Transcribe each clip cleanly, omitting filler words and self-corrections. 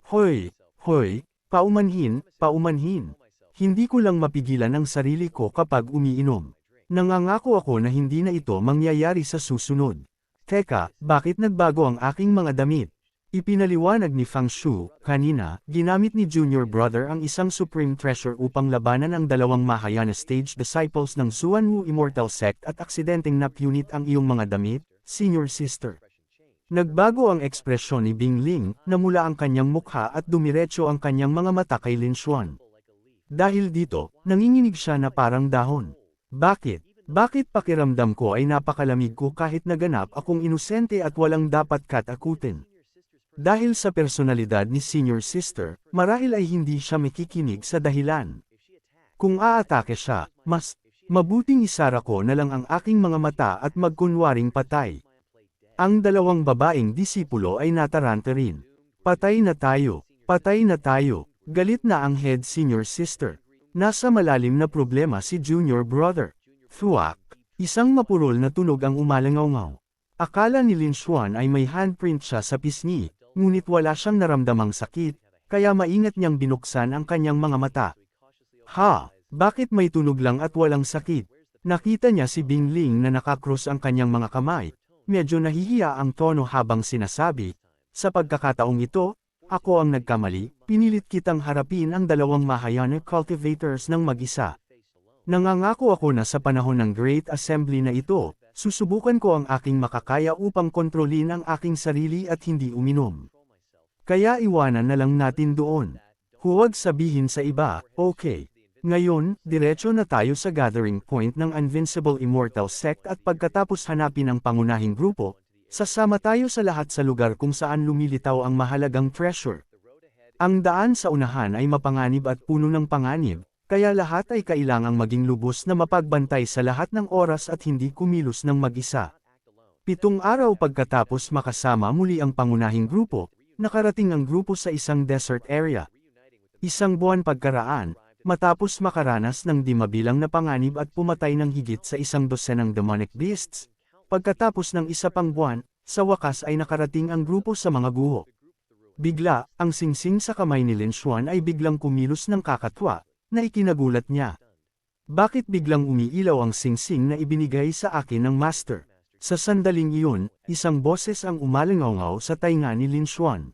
Hoy, hoy, paumanhin, paumanhin. Hindi ko lang mapigilan ang sarili ko kapag umiinom. Nangangako ako na hindi na ito mangyayari sa susunod. Teka, bakit nagbago ang aking mga damit? Ipinaliwanag ni Fang Shu, kanina, ginamit ni Junior Brother ang isang Supreme Treasure upang labanan ang dalawang Mahayana Stage Disciples ng Xuanwu Immortal Sect at aksidenteng napunit ang iyong mga damit, Senior Sister. Nagbago ang ekspresyon ni Bing Ling, namula ang kanyang mukha at dumiretso ang kanyang mga mata kay Lin Xuan. Dahil dito, nanginginig siya na parang dahon. Bakit? Bakit pakiramdam ko ay napakalamig ko kahit naganap akong inosente at walang dapat katakutin? Dahil sa personalidad ni Senior Sister, marahil ay hindi siya makikinig sa dahilan. Kung aatake siya, mas mabuting isara ko na lang ang aking mga mata at magkunwaring patay. Ang dalawang babaeng disipulo ay nataranta rin. Patay na tayo, patay na tayo, galit na ang head Senior Sister. Nasa malalim na problema si Junior Brother. Thuwak, isang mapurol na tunog ang umalangaw-ngaw. Akala ni Lin Xuan ay may handprint siya sa pisngi. Ngunit wala siyang naramdamang sakit, kaya maingat niyang binuksan ang kanyang mga mata. Ha, bakit may tunog lang at walang sakit? Nakita niya si Bing Ling na nakakrus ang kanyang mga kamay. Medyo nahihiya ang tono habang sinasabi, sa pagkakataong ito, ako ang nagkamali, pinilit kitang harapin ang dalawang Mahayana cultivators ng mag-isa. Nangangako ako na sa panahon ng Great Assembly na ito, susubukan ko ang aking makakaya upang kontrolin ang aking sarili at hindi uminom. Kaya iwanan na lang natin doon. Huwag sabihin sa iba, okay. Ngayon, diretso na tayo sa gathering point ng Invincible Immortal Sect at pagkatapos hanapin ang pangunahing grupo, sasama tayo sa lahat sa lugar kung saan lumilitaw ang mahalagang treasure. Ang daan sa unahan ay mapanganib at puno ng panganib, kaya lahat ay kailangang maging lubos na mapagbantay sa lahat ng oras at hindi kumilos ng mag-isa. 7 araw pagkatapos makasama muli ang pangunahing grupo, nakarating ang grupo sa isang desert area. 1 buwan pagkaraan, matapos makaranas ng di mabilang na panganib at pumatay ng higit sa 12 demonic beasts, pagkatapos ng 1 pang buwan, sa wakas ay nakarating ang grupo sa mga guho. Bigla, ang singsing sa kamay ni Lin Xuan ay biglang kumilos ng kakatwa, na ikinagulat niya. Bakit biglang umiilaw ang singsing na ibinigay sa akin ng master? Sa sandaling iyon, isang boses ang umalangaw sa tainga ni Lin Xuan.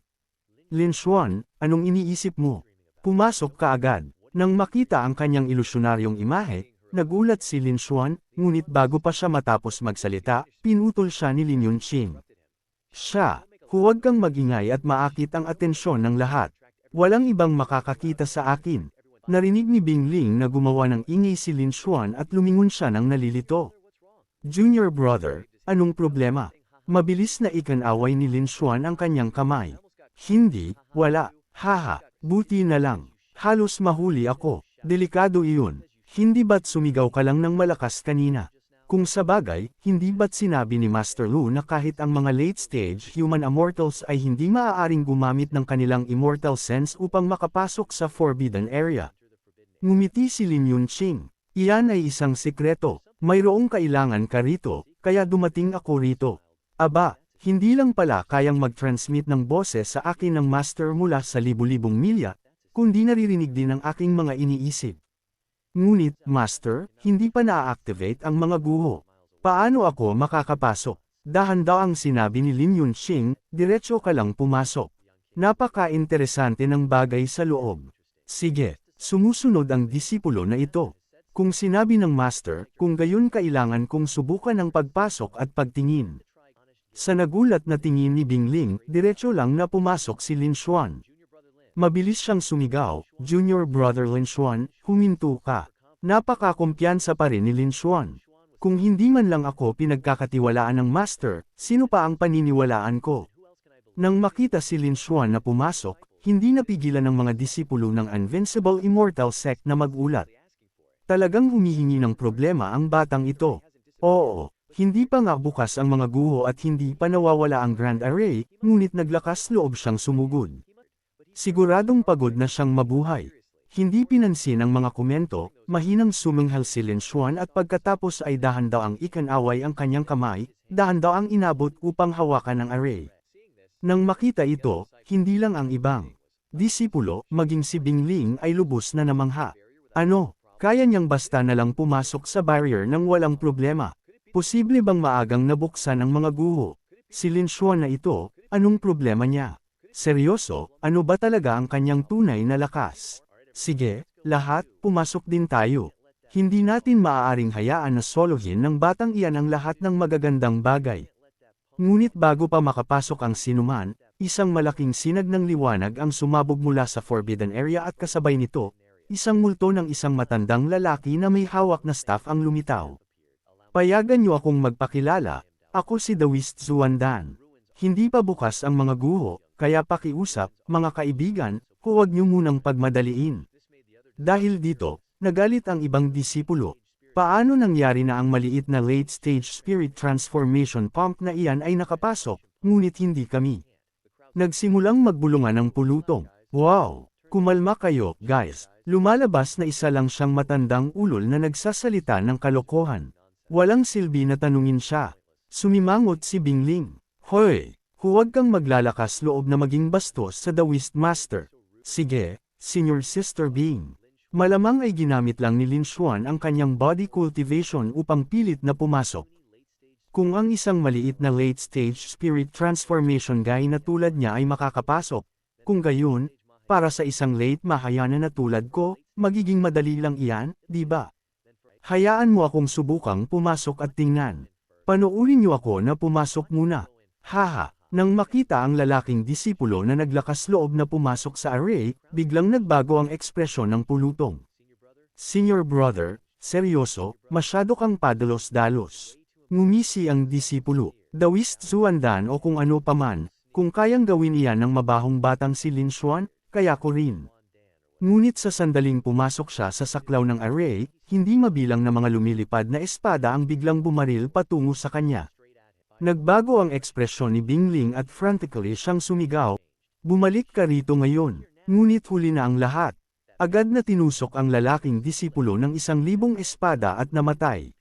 Lin Xuan, anong iniisip mo? Pumasok ka agad. Nang makita ang kanyang ilusyonaryong imahe, nagulat si Lin Xuan, ngunit bago pa siya matapos magsalita, pinutol siya ni Lin Yunqing. Siya, huwag kang magingay at maakit ang atensyon ng lahat. Walang ibang makakakita sa akin. Narinig ni Bing Ling na gumawa ng ingay si Lin Xuan at lumingon siya ng nalilito. Junior Brother, anong problema? Mabilis na ikanaway ni Lin Xuan ang kanyang kamay. Hindi, wala, haha, buti na lang. Halos mahuli ako, delikado iyon. Hindi ba't sumigaw ka lang ng malakas kanina? Kung sabagay, hindi ba't sinabi ni Master Lu na kahit ang mga late-stage human immortals ay hindi maaaring gumamit ng kanilang immortal sense upang makapasok sa forbidden area? Ngumiti si Lin Yunqing. Iyan ay isang sikreto. Mayroong kailangan ka rito, kaya dumating ako rito. Aba, hindi lang pala kayang mag-transmit ng boses sa akin ng master mula sa libu-libong milya, kundi naririnig din ang aking mga iniisip. Ngunit, master, hindi pa na-activate ang mga guho. Paano ako makakapasok? Dahan-daang sinabi ni Lin Yunqing, diretso ka lang pumasok. Napaka-interesante ng bagay sa loob. Sige. Sumusunod ang disipulo na ito. Kung sinabi ng master, kung gayon kailangan kong subukan ang pagpasok at pagtingin. Sa nagulat na tingin ni Bing Ling, diretso lang na pumasok si Lin Xuan. Mabilis siyang sumigaw, Junior Brother Lin Xuan, huminto ka. Napaka-kumpiyansa pa rin ni Lin Xuan. Kung hindi man lang ako pinagkakatiwalaan ng master, sino pa ang paniniwalaan ko? Nang makita si Lin Xuan na pumasok, hindi napigilan ng mga disipulo ng Invincible Immortal Sect na magulat. Talagang humihingi ng problema ang batang ito. Oo, hindi pa nga bukas ang mga guho at hindi pa nawawala ang Grand Array, ngunit naglakas loob siyang sumugod. Siguradong pagod na siyang mabuhay. Hindi pinansin ang mga komento, mahinang sumanghal si Lin Xuan at pagkatapos ay dahan-daw ang ikanaway ang kanyang kamay, dahan-daw ang inabot upang hawakan ang array. Nang makita ito, hindi lang ang ibang disipulo, maging si Bingling ay lubos na namangha. Ano, kaya niyang basta na lang pumasok sa barrier nang walang problema? Posible bang maagang nabuksan ang mga guho? Si Lin Xuan na ito, anong problema niya? Seryoso, ano ba talaga ang kanyang tunay na lakas? Sige, lahat, pumasok din tayo. Hindi natin maaaring hayaan na solohin ng batang iyan ang lahat ng magagandang bagay. Ngunit bago pa makapasok ang sinuman, isang malaking sinag ng liwanag ang sumabog mula sa Forbidden Area at kasabay nito, isang multo ng isang matandang lalaki na may hawak na staff ang lumitaw. Payagan niyo akong magpakilala, ako si Dawist Zuandan. Hindi pa bukas ang mga guho, kaya pakiusap, mga kaibigan, huwag niyo munang pagmadaliin. Dahil dito, nagalit ang ibang disipulo. Paano nangyari na ang maliit na late-stage spirit transformation pump na iyan ay nakapasok, ngunit hindi kami? Nagsimulang magbulungan ng pulutong. Wow! Kumalma kayo, guys. Lumalabas na isa lang siyang matandang ulol na nagsasalita ng kalokohan. Walang silbi na tanungin siya. Sumimangot si Bingling. Hoy! Huwag kang maglalakas loob na maging bastos sa Daoist Master. Sige, Senior Sister Bing. Malamang ay ginamit lang ni Lin Xuan ang kanyang body cultivation upang pilit na pumasok. Kung ang isang maliit na late-stage spirit transformation guy na tulad niya ay makakapasok, kung gayon, para sa isang late Mahayana na tulad ko, magiging madali lang iyan, di ba? Hayaan mo akong subukang pumasok at tingnan. Panoorin niyo ako na pumasok muna. Haha, nang makita ang lalaking disipulo na naglakas loob na pumasok sa array, biglang nagbago ang ekspresyon ng pulutong. Senior brother, seryoso, masyado kang padalos-dalos. Ngumisi ang disipulo. Dawist Zuandan o kung ano paman, kung kayang gawin iyan ng mabahong batang si Lin Xuan, kaya ko rin. Ngunit sa sandaling pumasok siya sa saklaw ng array, hindi mabilang na mga lumilipad na espada ang biglang bumaril patungo sa kanya. Nagbago ang ekspresyon ni Bingling at frantically siyang sumigaw. Bumalik ka rito ngayon, ngunit huli na ang lahat. Agad na tinusok ang lalaking disipulo ng 1,000 espada at namatay.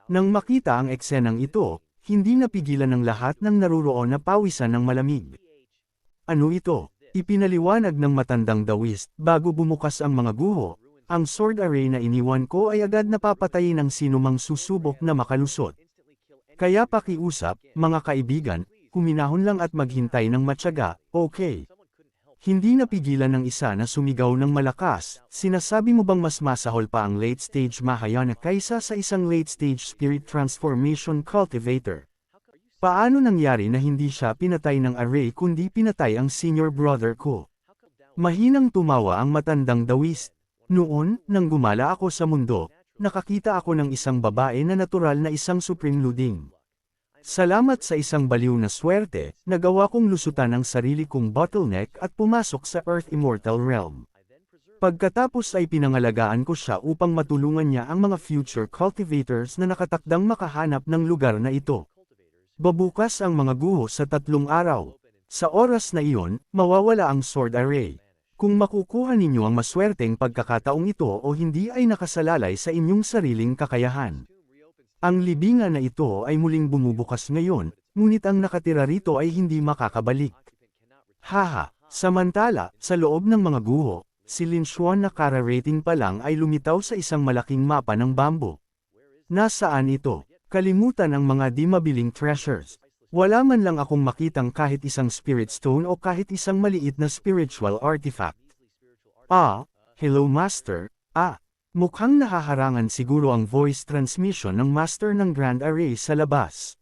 Nang makita ang eksenang ito, hindi napigilan ng lahat ng naruroon na pawisan ng malamig. Ano ito? Ipinaliwanag ng matandang Daoist, bago bumukas ang mga guho, ang sword array na iniwan ko ay agad napapatayin ng sinumang susubok na makalusot. Kaya pakiusap, mga kaibigan, huminahon lang at maghintay ng matyaga, okay? Hindi napigilan ng isa na sumigaw ng malakas, sinasabi mo bang mas masahol pa ang late-stage Mahayana kaysa sa isang late-stage spirit transformation cultivator? Paano nangyari na hindi siya pinatay ng array kundi pinatay ang senior brother ko? Mahinang tumawa ang matandang Daoist. Noon, nang gumala ako sa mundo, nakakita ako ng isang babae na natural na isang supreme luding. Salamat sa isang baliw na swerte, nagawa kong lusutan ang sarili kong bottleneck at pumasok sa Earth Immortal Realm. Pagkatapos ay pinangalagaan ko siya upang matulungan niya ang mga future cultivators na nakatakdang makahanap ng lugar na ito. Babukas ang mga guho sa 3 araw. Sa oras na iyon, mawawala ang sword array. Kung makukuha ninyo ang maswerteng pagkakataong ito o hindi ay nakasalalay sa inyong sariling kakayahan. Ang libingan na ito ay muling bumubukas ngayon, ngunit ang nakatira rito ay hindi makakabalik. Haha, samantala, sa loob ng mga guho, si Lin Xuan na kara-rating pa lang ay lumitaw sa isang malaking mapa ng bambo. Nasaan ito? Kalimutan ang mga di mabiling treasures. Wala man lang akong makitang kahit isang spirit stone o kahit isang maliit na spiritual artifact. Hello Master, mukhang nahaharangan siguro ang voice transmission ng Master ng Grand Array sa labas.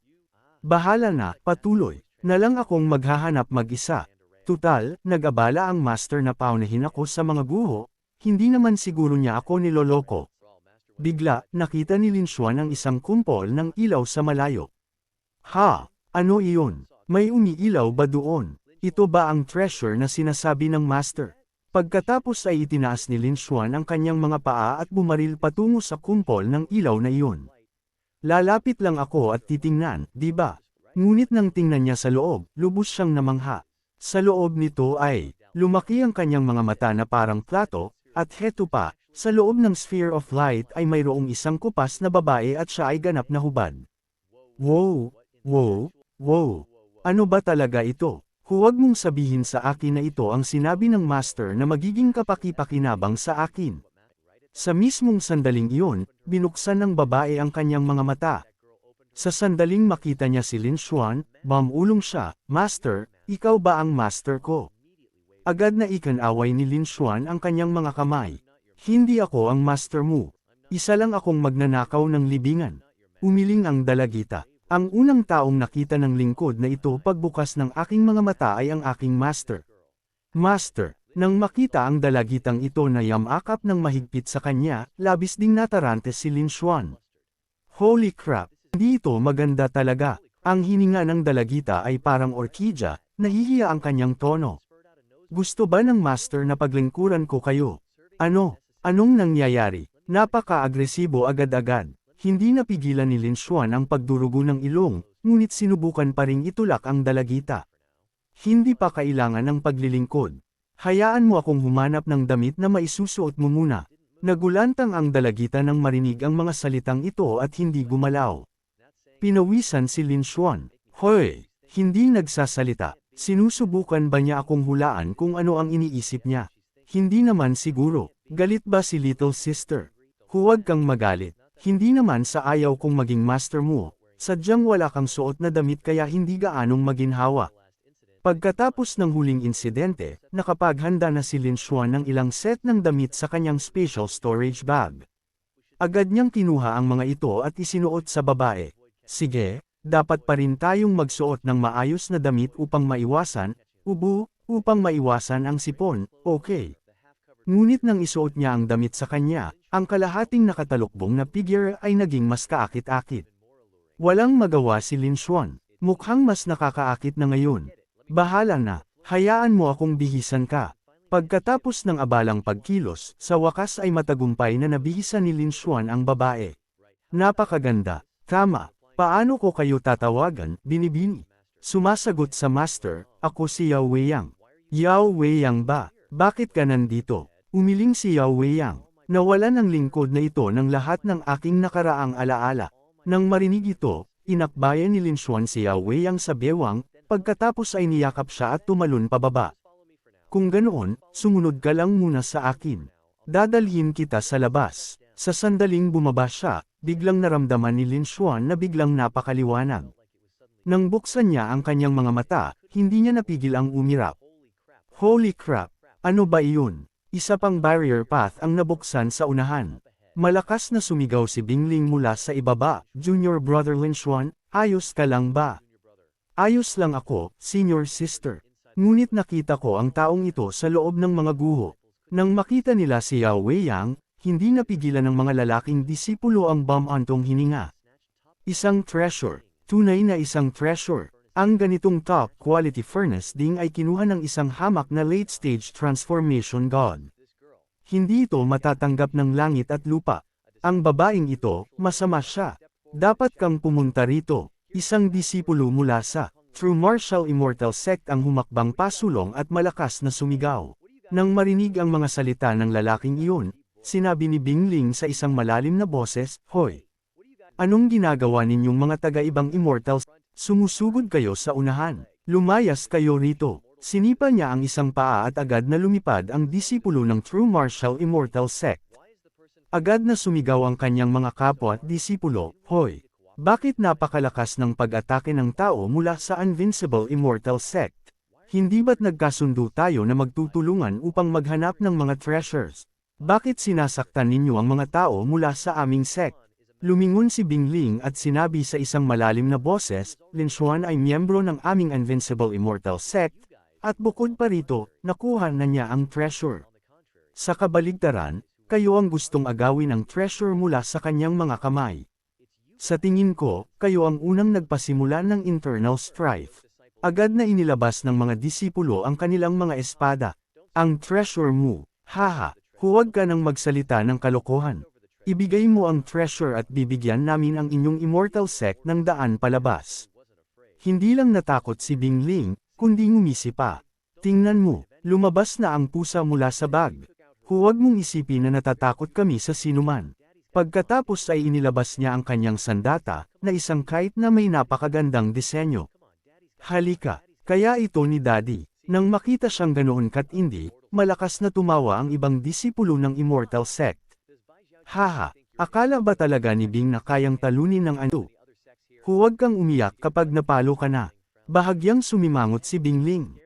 Bahala na, patuloy, na lang akong maghahanap mag-isa. Tutal, nag-abala ang Master na paunahin ako sa mga guho, hindi naman siguro niya ako niloloko. Bigla, nakita ni Lin Xuan ang isang kumpol ng ilaw sa malayo. Ano iyon? May umiilaw ba doon? Ito ba ang treasure na sinasabi ng Master? Pagkatapos ay itinaas ni Lin Xuan ang kanyang mga paa at bumaril patungo sa kumpol ng ilaw na iyon. Lalapit lang ako at titingnan, di ba? Ngunit nang tingnan niya sa loob, lubos siyang namangha. Sa loob nito ay, lumaki ang kanyang mga mata na parang plato, at heto pa, sa loob ng sphere of light ay mayroong isang kupas na babae at siya ay ganap na hubad. Wow! Wow! Wow! Ano ba talaga ito? Huwag mong sabihin sa akin na ito ang sinabi ng master na magiging kapaki-pakinabang sa akin. Sa mismong sandaling iyon, binuksan ng babae ang kanyang mga mata. Sa sandaling makita niya si Lin Xuan, bumulong siya, "Master, ikaw ba ang master ko?" Agad na ikanaway ni Lin Xuan ang kanyang mga kamay. "Hindi ako ang master mo. Isa lang akong magnanakaw ng libingan." Umiling ang dalagita. Ang unang taong nakita ng lingkod na ito pagbukas ng aking mga mata ay ang aking master. Master, nang makita ang dalagitang ito na yamakap ng mahigpit sa kanya, labis ding natarante si Lin Xuan. Holy crap, hindi ito maganda talaga. Ang hininga ng dalagita ay parang orkidya, nahihiya ang kanyang tono. "Gusto ba ng master na paglingkuran ko kayo?" "Ano? Anong nangyayari?" Napaka-agresibo agad-agad. Hindi napigilan ni Lin Xuan ang pagdurugo ng ilong, ngunit sinubukan pa ring itulak ang dalagita. "Hindi pa kailangan ng paglilingkod. Hayaan mo akong humanap ng damit na maisusuot mo muna." Nagulantang ang dalagita nang marinig ang mga salitang ito at hindi gumalaw. Pinawisan si Lin Xuan. "Hoy, hindi nagsasalita. Sinusubukan ba niya akong hulaan kung ano ang iniisip niya? Hindi naman siguro. Galit ba si little sister? Huwag kang magalit. Hindi naman sa ayaw kong maging master mo. Sadyang wala kang suot na damit kaya hindi gaanong maginhawa." Pagkatapos ng huling insidente, nakapaghanda na si Lin Xuan ng ilang set ng damit sa kanyang special storage bag. Agad niyang kinuha ang mga ito at isinuot sa babae. "Sige, dapat pa rin tayong magsuot ng maayos na damit upang maiwasan ang sipon, okay?" Ngunit nang isuot niya ang damit sa kanya, ang kalahating nakatalukbong na figure ay naging mas kaakit-akit. Walang magawa si Lin Xuan. Mukhang mas nakakaakit na ngayon. "Bahala na, hayaan mo akong bihisan ka." Pagkatapos ng abalang pagkilos, sa wakas ay matagumpay na nabihisan ni Lin Xuan ang babae. "Napakaganda. Tama. Paano ko kayo tatawagan, binibini?" Sumasagot sa master, "Ako si Yao Weiyang." "Yao Weiyang ba? Bakit ka nandito?" Umiling si Yao Weiyang. "Nawalan ang lingkod na ito ng lahat ng aking nakaraang alaala." Nang marinig ito, inakbayan ni Lin Xuan si Yao Weiyang sa bewang, pagkatapos ay niyakap siya at tumalon pababa. "Kung ganoon, sumunod ka lang muna sa akin. Dadalhin kita sa labas." Sa sandaling bumaba siya, biglang naramdaman ni Lin Xuan na biglang napakaliwanag. Nang buksan niya ang kanyang mga mata, hindi niya napigil ang umirap. Holy crap! Ano ba iyon? Isa pang barrier path ang nabuksan sa unahan. Malakas na sumigaw si Bingling mula sa ibaba. "Junior brother Lin Xuan, ayos ka lang ba?" "Ayos lang ako, senior sister." Ngunit nakita ko ang taong ito sa loob ng mga guho. Nang makita nila si Yao Weiyang, hindi napigilan ng mga lalaking disipulo ang bumantong hininga. Isang treasure. Tunay na isang treasure. Ang ganitong top-quality furnace ding ay kinuha ng isang hamak na late-stage transformation god. Hindi ito matatanggap ng langit at lupa. Ang babaeng ito, masama siya. Dapat kang pumunta rito. Isang disipulo mula sa True Martial Immortal Sect ang humakbang pasulong at malakas na sumigaw. Nang marinig ang mga salita ng lalaking iyon, sinabi ni Bingling sa isang malalim na boses, "Hoy! Anong ginagawa ninyong mga taga-ibang immortals? Sumusugod kayo sa unahan. Lumayas kayo rito." Sinipa niya ang isang paa at agad na lumipad ang disipulo ng True Martial Immortal Sect. Agad na sumigaw ang kanyang mga kapwa at disipulo, "Hoy! Bakit napakalakas ng pag-atake ng tao mula sa Invincible Immortal Sect? Hindi ba't nagkasundo tayo na magtutulungan upang maghanap ng mga treasures? Bakit sinasaktan ninyo ang mga tao mula sa aming sect?" Lumingon si Bingling at sinabi sa isang malalim na boses, "Lin Xuan ay miyembro ng aming Invincible Immortal Sect, at bukod pa rito, nakuha na niya ang treasure. Sa kabaligtaran, kayo ang gustong agawin ang treasure mula sa kanyang mga kamay. Sa tingin ko, kayo ang unang nagpasimula ng internal strife." Agad na inilabas ng mga disipulo ang kanilang mga espada. "Ang treasure mo, haha, huwag ka nang magsalita ng kalokohan. Ibigay mo ang treasure at bibigyan namin ang inyong immortal sect ng daan palabas." Hindi lang natakot si Bingling, kundi ngumisi pa. "Tingnan mo, lumabas na ang pusa mula sa bag. Huwag mong isipin na natatakot kami sa sinuman." Pagkatapos ay inilabas niya ang kanyang sandata, na isang kite na may napakagandang disenyo. "Halika, Kaya ito ni Daddy. Nang makita siyang ganoon katindi, malakas na tumawa ang ibang disipulo ng Immortal Sect. Haha, akala ba talaga ni Bing na kayang talunin ng ano? Huwag kang umiyak kapag napalo ka na. Bahagyang sumimangot si Bing Ling.